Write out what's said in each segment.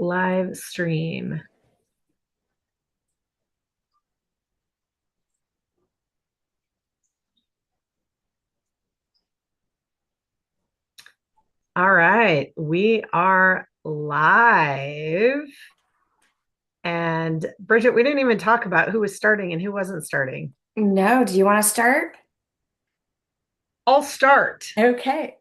live stream. All right, we are live. And Bridget, we didn't even talk about who was starting and who wasn't starting. No, do you want to start? I'll start. Okay.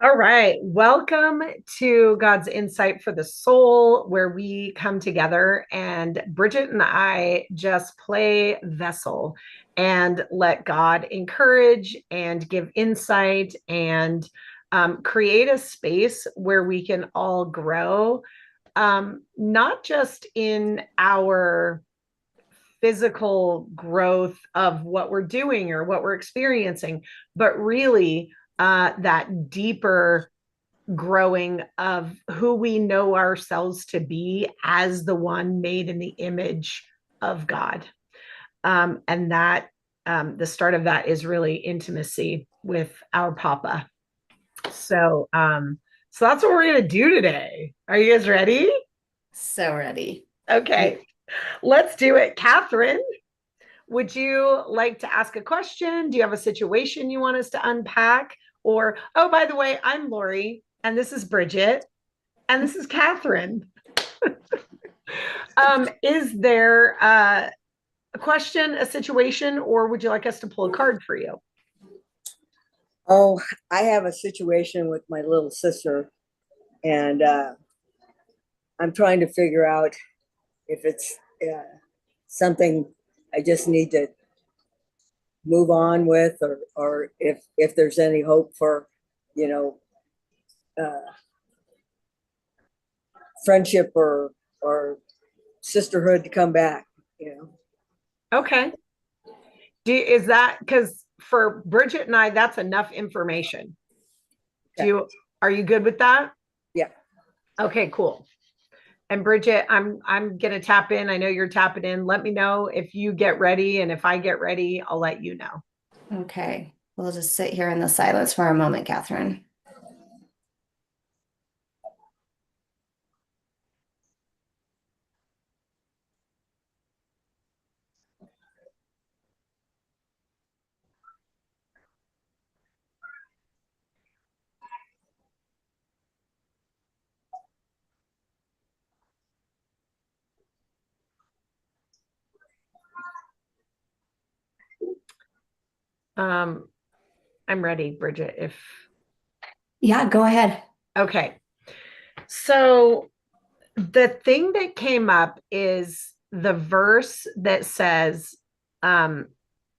All right. Welcome to God's Insight for the Soul, where we come together and Bridget and I just play vessel and let God encourage and give insight and create a space where we can all grow, not just in our physical growth of what we're doing or what we're experiencing, but really that deeper growing of who we know ourselves to be as the one made in the image of God. And that the start of that is really intimacy with our Papa. So that's what we're going to do today. Are you guys ready? So ready. Okay, let's do it. Catherine, would you like to ask a question? Do you have a situation you want us to unpack? Or, oh, by the way, I'm Lori, and this is Bridget, and this is Catherine. Is there a question, a situation, or would you like us to pull a card for you? Oh, I have a situation with my little sister, and I'm trying to figure out if it's something I just need to move on with, or if there's any hope for, you know, uh, friendship or sisterhood to come back. You know. Okay. Is that because for Bridget and I, that's enough information? Do Okay. you Are you good with that? Yeah. Okay, cool. And Bridget, I'm gonna tap in. I know you're tapping in. Let me know if you get ready, and if I get ready, I'll let you know. Okay. We'll just sit here in the silence for a moment, Catherine. Um, I'm ready, Bridget. If Yeah, go ahead. Okay. So the thing that came up is the verse that says, and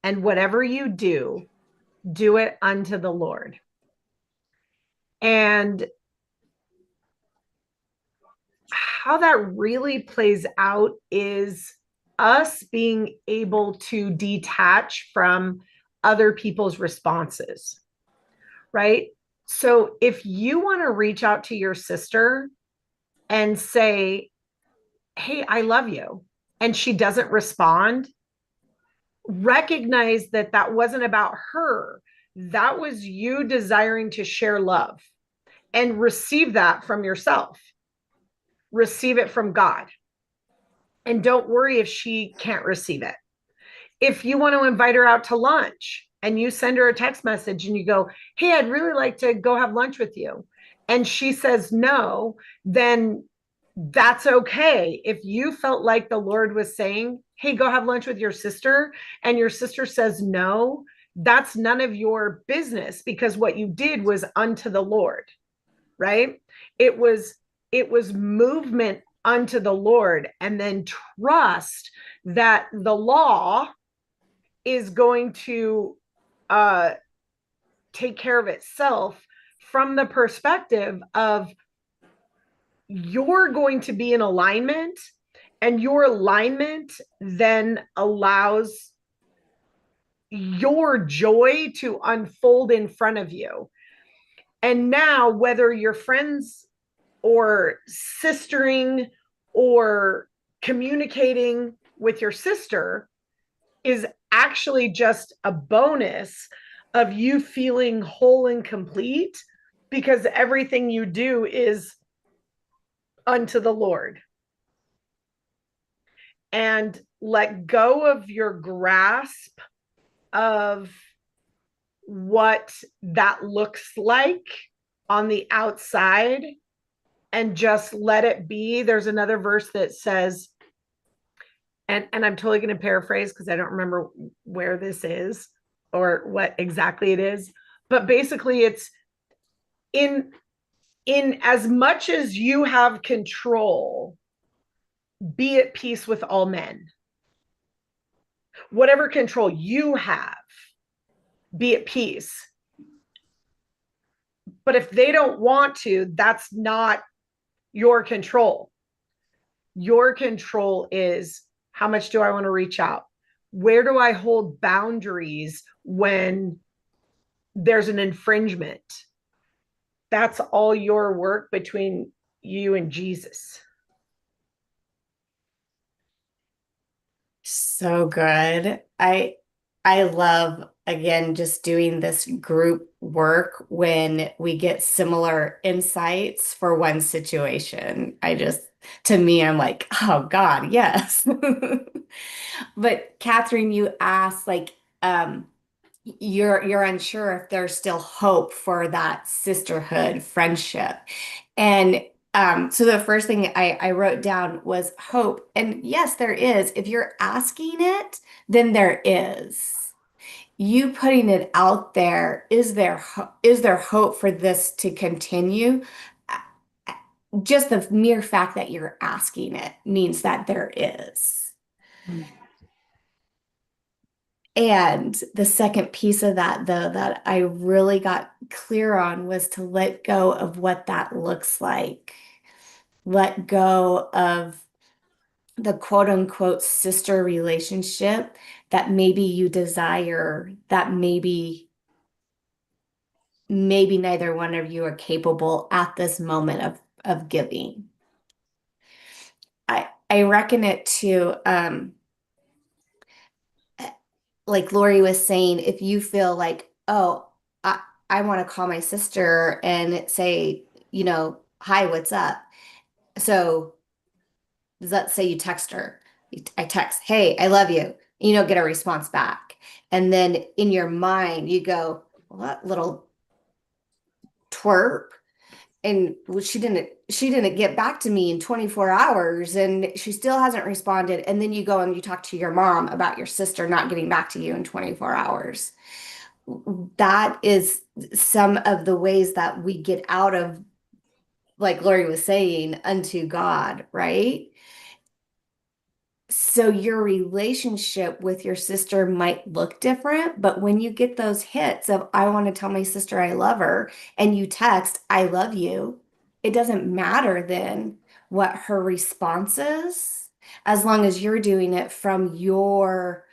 whatever you do, do it unto the Lord. And how that really plays out is us being able to detach from other people's responses, right? So if you want to reach out to your sister and say, hey, I love you, and she doesn't respond, recognize that that wasn't about her. That was you desiring to share love, and receive that from yourself. Receive it from God. And don't worry if she can't receive it. If you want to invite her out to lunch and you send her a text message and you go, hey, I'd really like to go have lunch with you, and she says no, then that's okay. If you felt like the Lord was saying, hey, go have lunch with your sister, and your sister says no, that's none of your business, because what you did was unto the Lord, right? It was movement unto the Lord, and then trust that the law is going to uh, take care of itself, from the perspective of you're going to be in alignment, and your alignment then allows your joy to unfold in front of you. And now, whether you're friends or sistering or communicating with your sister, is actually just a bonus of you feeling whole and complete, because everything you do is unto the Lord, and let go of your grasp of what that looks like on the outside, and just let it be. There's another verse that says, and I'm totally going to paraphrase because I don't remember where this is or what exactly it is, but basically it's in as much as you have control, be at peace with all men. Whatever control you have, be at peace. But if they don't want to, that's not your control. Your control is, how much do I want to reach out? Where do I hold boundaries when there's an infringement? That's all your work between you and Jesus. So good. I love again just doing this group work when we get similar insights for one situation. To me, I'm like, oh God, yes. But Catherine, you asked like you're unsure if there's still hope for that sisterhood friendship. And so the first thing I wrote down was hope. And yes, there is. If you're asking it, then there is. You putting it out there, is there hope for this to continue? Just the mere fact that you're asking it means that there is. And the second piece of that, though, that I really got clear on was to let go of what that looks like. Let go of the quote unquote sister relationship that maybe you desire, that maybe neither one of you are capable at this moment of giving. I reckon it to like Lori was saying, if you feel like, oh, I want to call my sister and say, hi, what's up? So let's say you text her. I text, hey, I love you. You don't get a response back. And then in your mind, you go, well, that little twerp. And she didn't get back to me in 24 hours and she still hasn't responded. And then you go and you talk to your mom about your sister not getting back to you in 24 hours. That is some of the ways that we get out of, like Lori was saying, unto God, right? So your relationship with your sister might look different, but when you get those hits of, I want to tell my sister I love her, and you text, I love you, it doesn't matter then what her response is, as long as you're doing it from your,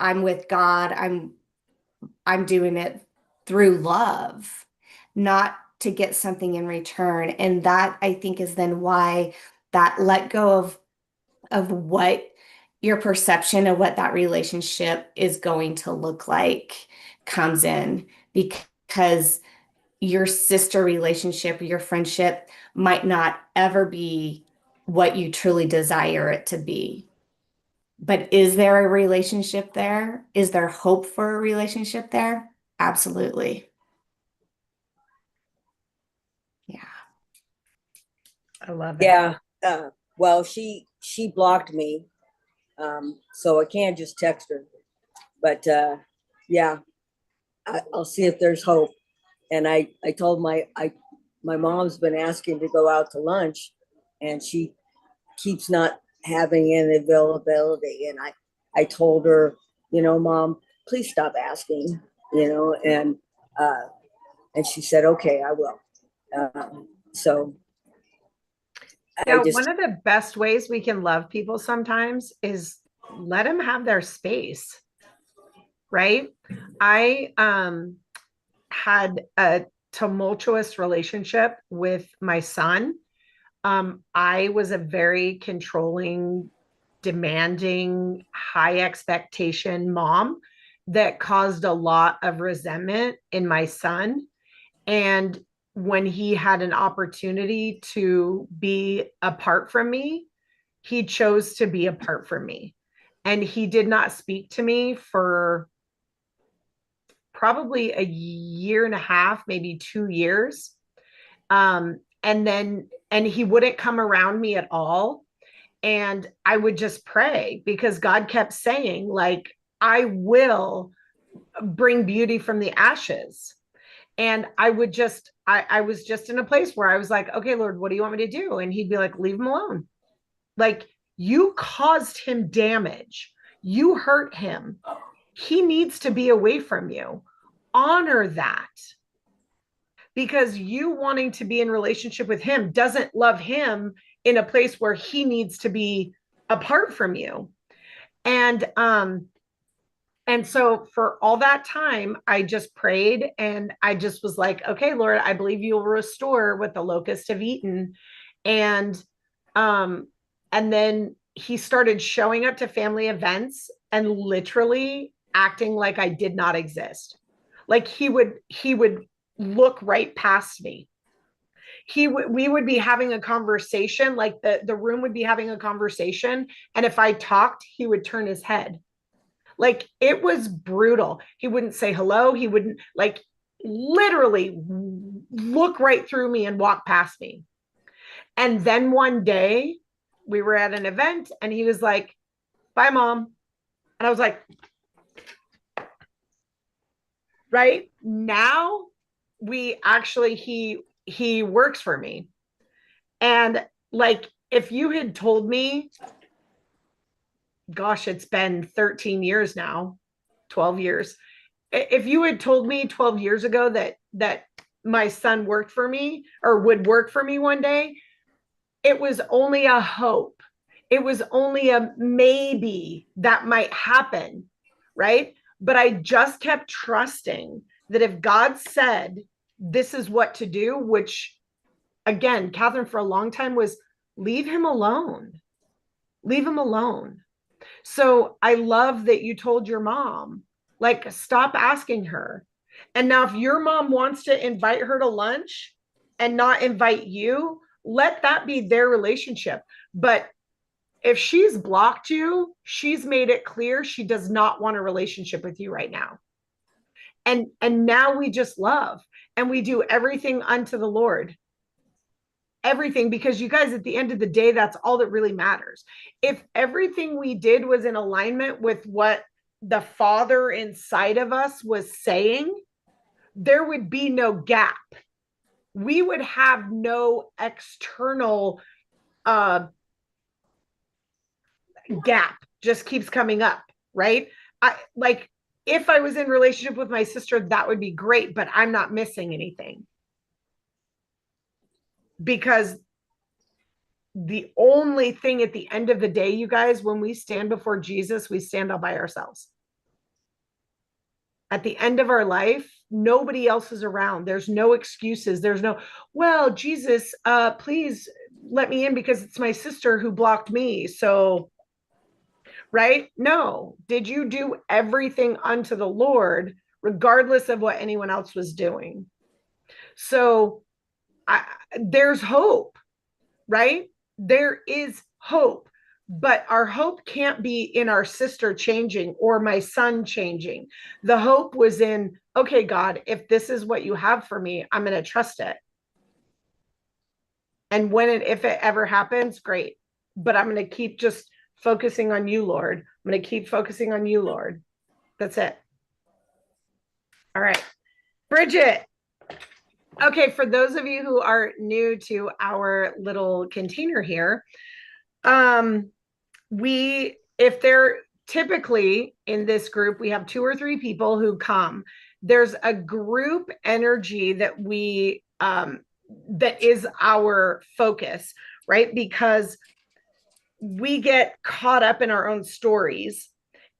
I'm with God, I'm doing it through love, not to get something in return. And that I think is then why that let go of what your perception of what that relationship is going to look like comes in, because your sister relationship, your friendship might not ever be what you truly desire it to be. But is there a relationship there? Is there hope for a relationship there? Absolutely. Yeah. I love it. Yeah. Well, she blocked me, so I can't just text her. But yeah, I'll see if there's hope. And I told my mom's been asking to go out to lunch, and she keeps not having any availability. And I told her, Mom, please stop asking, uh, and she said, okay, I will. So Now, just, one of the best ways we can love people sometimes is let them have their space, right? I had a tumultuous relationship with my son. I was a very controlling, demanding, high expectation mom that caused a lot of resentment in my son. And when he had an opportunity to be apart from me, he chose to be apart from me. And he did not speak to me for probably a year and a half, maybe 2 years. And he wouldn't come around me at all. And I would just pray because God kept saying, like, I will bring beauty from the ashes. And I was just in a place where I was like, okay, Lord, what do you want me to do? And he'd be like, leave him alone. Like, you caused him damage. You hurt him. He needs to be away from you. Honor that. Because you wanting to be in relationship with him doesn't love him in a place where he needs to be apart from you. And so for all that time, I just prayed and I just was like, okay, Lord, I believe you'll restore what the locusts have eaten. And um, and then he started showing up to family events and literally acting like I did not exist. Like he would look right past me. We would be having a conversation, like the room would be having a conversation, and if I talked, he would turn his head. Like, it was brutal. He wouldn't say hello. He wouldn't, like, literally look right through me and walk past me. And then one day we were at an event and he was like, bye, Mom. And I was like, right now he works for me. And like, if you had told me, gosh, it's been 13 years now, 12 years. If you had told me 12 years ago that my son worked for me or would work for me one day, it was only a hope. It was only a maybe that might happen, right? But I just kept trusting that if God said this is what to do, which again, Catherine for a long time was leave him alone. Leave him alone. So I love that you told your mom, like, stop asking her. And now, if your mom wants to invite her to lunch and not invite you, let that be their relationship. But if she's blocked you, she's made it clear she does not want a relationship with you right now. And now we just love and we do everything unto the Lord. Everything, because you guys, at the end of the day, that's all that really matters. If everything we did was in alignment with what the Father inside of us was saying, there would be no gap. We would have no external gap, just keeps coming up, right? I like, if I was in relationship with my sister, that would be great, but I'm not missing anything. Because the only thing at the end of the day, you guys, when we stand before Jesus, we stand all by ourselves. At the end of our life, nobody else is around. There's no excuses. There's no, well, Jesus, please let me in because it's my sister who blocked me. So, right? No. Did you do everything unto the Lord, regardless of what anyone else was doing? So there's hope, right? There is hope, but our hope can't be in our sister changing or my son changing. The hope was in, okay, God, if this is what you have for me, I'm going to trust it. And if it ever happens, great. But I'm going to keep just focusing on you, Lord. I'm going to keep focusing on you, Lord. That's it. All right. Bridget. Okay, for those of you who are new to our little container here, if they're typically in this group, we have 2 or 3 people who come. There's a group energy that that is our focus, right? Because we get caught up in our own stories.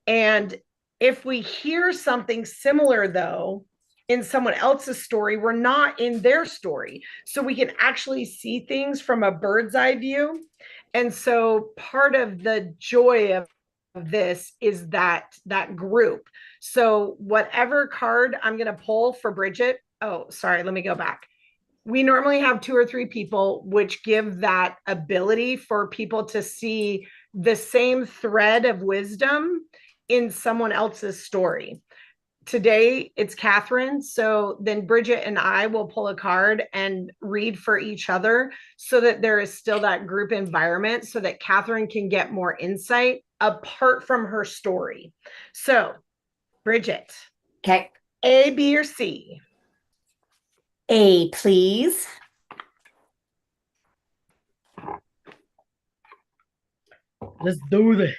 And if we hear something similar, though, in someone else's story, we're not in their story. So we can actually see things from a bird's eye view. And so part of the joy of this is that group. So whatever card I'm going to pull for Bridget, oh, sorry, let me go back. We normally have 2 or 3 people, which give that ability for people to see the same thread of wisdom in someone else's story. Today it's Catherine. So then Bridget and I will pull a card and read for each other so that there is still that group environment so that Catherine can get more insight apart from her story. So, Bridget. Okay. A, B, or C? A, please. Let's do this.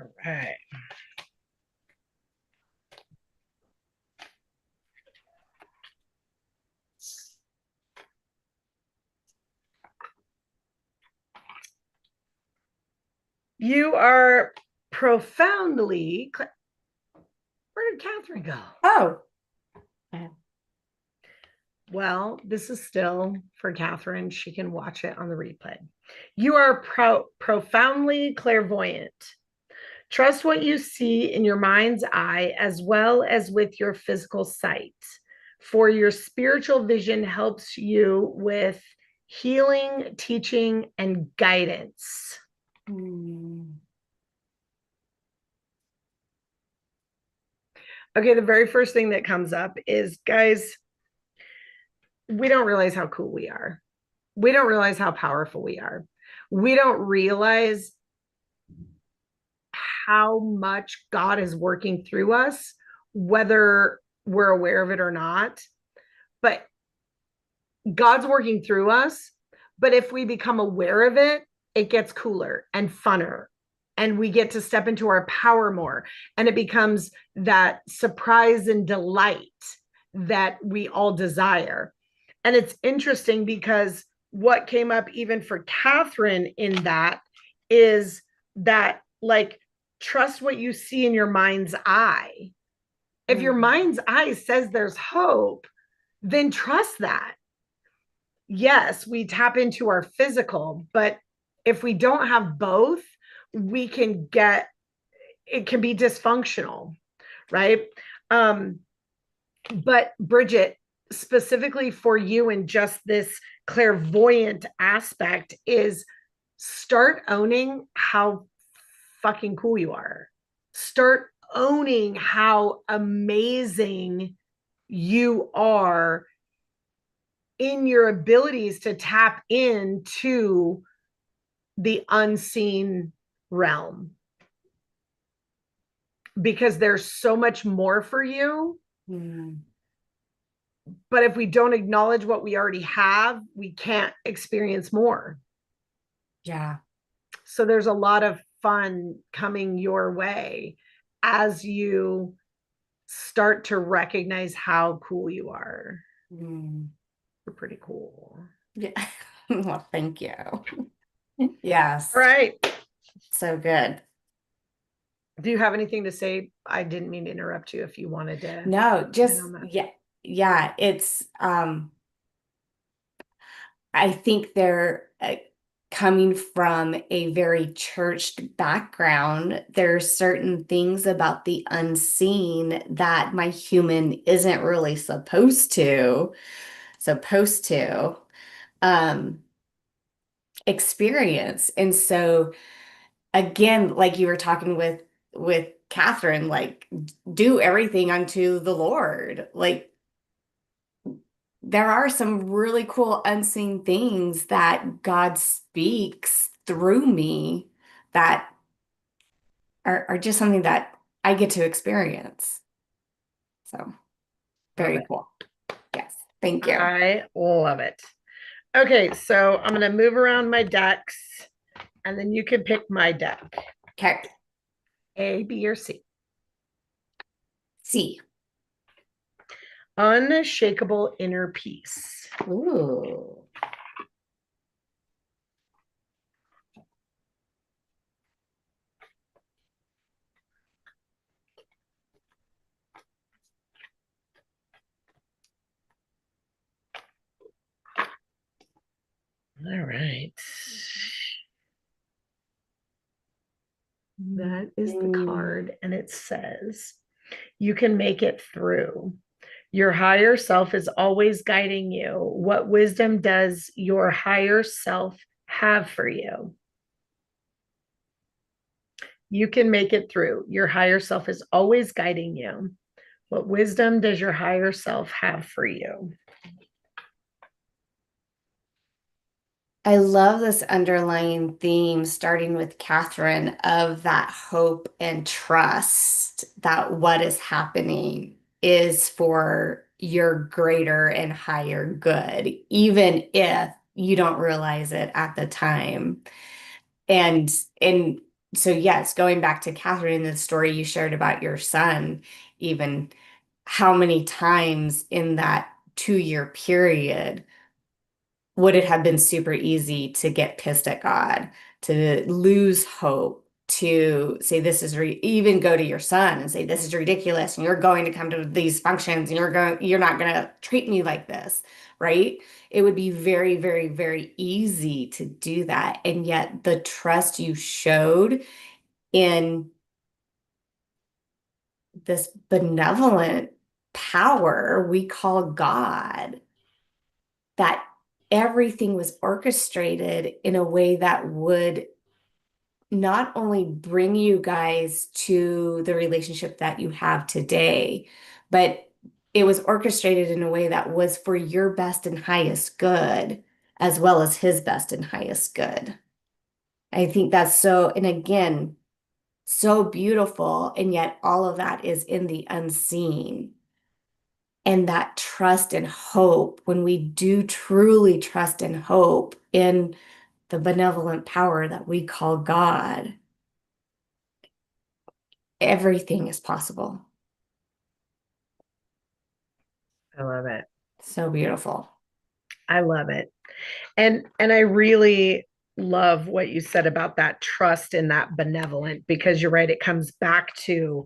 All right. You are profoundly. Where did Catherine go? Oh. Well, this is still for Catherine. She can watch it on the replay. You are profoundly clairvoyant. Trust what you see in your mind's eye as well as with your physical sight, for your spiritual vision helps you with healing, teaching, and guidance. Okay, the very first thing that comes up is, guys, we don't realize how cool we are. We don't realize how powerful we are. We don't realize how much God is working through us, whether we're aware of it or not. But God's working through us. But if we become aware of it, it gets cooler and funner. And we get to step into our power more. And it becomes that surprise and delight that we all desire. And it's interesting because what came up even for Catherine in that is that, like, trust what you see in your mind's eye. If your mind's eye says there's hope, then trust that. Yes, we tap into our physical, but if we don't have both, we can get, it can be dysfunctional, right? But Bridget, specifically for you in just this clairvoyant aspect, is start owning how fucking cool you are. Start owning how amazing you are in your abilities to tap into the unseen realm, because there's so much more for you. But if we don't acknowledge what we already have, we can't experience more. Yeah. So there's a lot of fun coming your way as you start to recognize how cool you are. You're pretty cool. Yeah. Well, thank you. Yes. All right. So good. Do you have anything to say? I didn't mean to interrupt you if you wanted to. No, just yeah, it's I think they're coming from a very churched background. There's certain things about the unseen that my human isn't really supposed to experience. And so again, like you were talking with Catherine, like, do everything unto the Lord. Like, there are some really cool unseen things that God speaks through me that are just something that I get to experience. So very cool. Yes. Thank you. I love it. Okay, so I'm going to move around my decks and then you can pick my deck. Okay. A, B, or C? C. Unshakable inner peace. Ooh. All right. That is the card, and it says, you can make it through. Your higher self is always guiding you. What wisdom does your higher self have for you? You can make it through. Your higher self is always guiding you. What wisdom does your higher self have for you? I love this underlying theme, starting with Catherine, of that hope and trust that what is happening is for your greater and higher good, even if you don't realize it at the time. And and so yes, going back to Catherine, the story you shared about your son, even how many times in that 2 year period would it have been super easy to get pissed at God, to lose hope, to say this is even go to your son and say this is ridiculous and you're going to come to these functions and you're not going to treat me like this, right? It would be very, very, very easy to do that. And yet the trust you showed in this benevolent power we call God, that everything was orchestrated in a way that would not only bring you guys to the relationship that you have today, but it was orchestrated in a way that was for your best and highest good, as well as his best and highest good. I think that's so, and again, so beautiful. And yet all of that is in the unseen. And that trust and hope, when we do truly trust and hope in the benevolent power that we call God, everything is possible. I love it. So beautiful. I love it. And I really love what you said about that trust and that benevolent, because you're right, it comes back to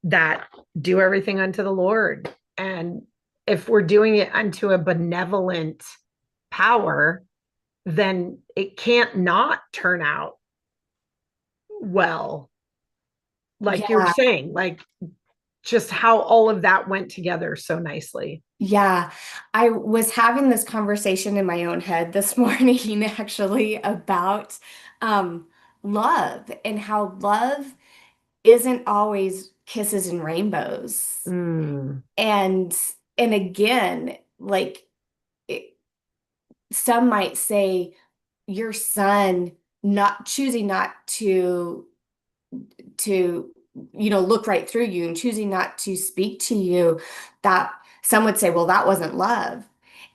that do everything unto the Lord. And if we're doing it unto a benevolent power, then it can't not turn out well. Like you were Yeah, saying, like just how all of that went together so nicely. yeah. I was having this conversation in my own head this morning, actually, about um, love and how love isn't always kisses and rainbows. Mm, And and again, like it, some might say your son not choosing not to look right through you and choosing not to speak to you, that some would say, well, that wasn't love.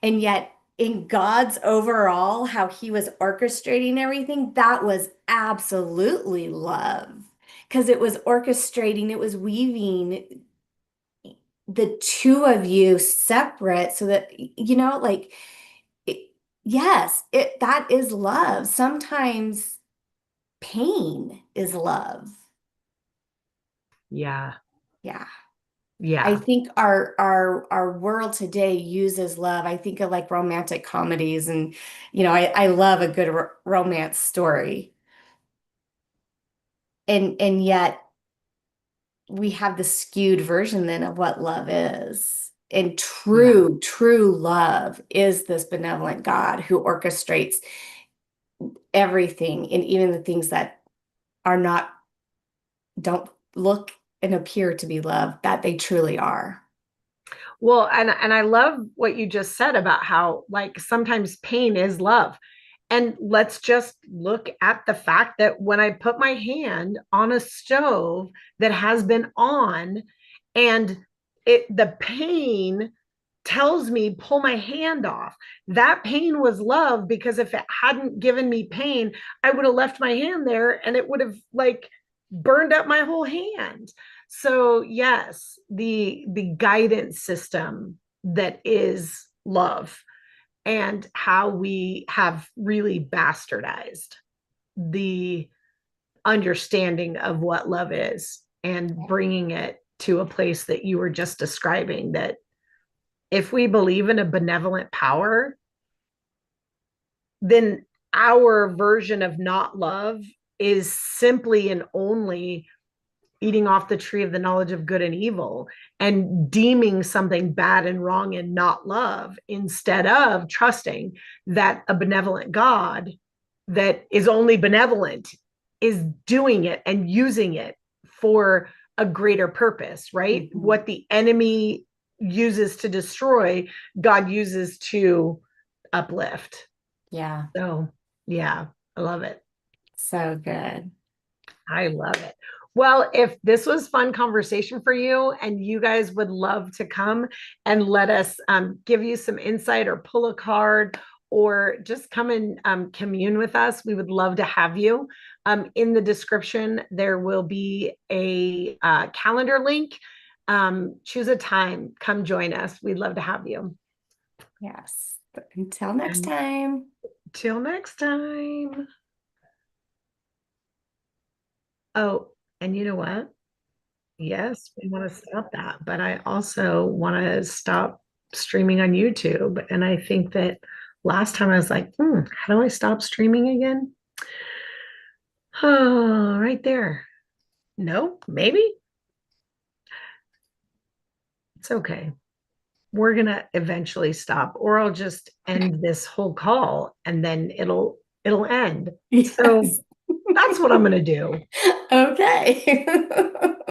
And yet in God's overall, how he was orchestrating everything, that was absolutely love, because it was orchestrating, it was weaving the two of you separate so that like it, yes, it that is love. Sometimes pain is love. yeah. Yeah. I Yeah. think our world today uses love. I think of like romantic comedies, and I love a good romance story. And yet we have the skewed version then of what love is. And Yeah. true love is this benevolent God who orchestrates everything, and even the things that are not, don't look and appear to be love, that they truly are. Well, and I love what you just said about how like sometimes pain is love. And let's just look at the fact that when I put my hand on a stove that has been on and the pain tells me pull my hand off. That pain was love, because if it hadn't given me pain, I would have left my hand there and it would have like burned up my whole hand. So yes, the guidance system that is love, and how we have really bastardized the understanding of what love is, and bringing it to a place that you were just describing, that if we believe in a benevolent power, then our version of not love is simply and only eating off the tree of the knowledge of good and evil and deeming something bad and wrong and not love, instead of trusting that a benevolent God that is only benevolent is doing it and using it for a greater purpose, right? Mm-hmm. What the enemy uses to destroy, God uses to uplift. Yeah. So, yeah, I love it. So good. I love it. Well, if this was fun conversation for you and you guys would love to come and let us give you some insight or pull a card or just come and commune with us, we would love to have you. In the description, there will be a calendar link. Choose a time, come join us. We'd love to have you. Yes. But until next time. Till next time. Oh, and you know what? Yes, we want to stop that, but I also want to stop streaming on YouTube. And I think that last time I was like, how do I stop streaming again? Oh, right there. No, maybe it's okay. We're gonna eventually stop, or I'll just end this whole call and then it'll end. Yes. So that's what I'm gonna do. Okay.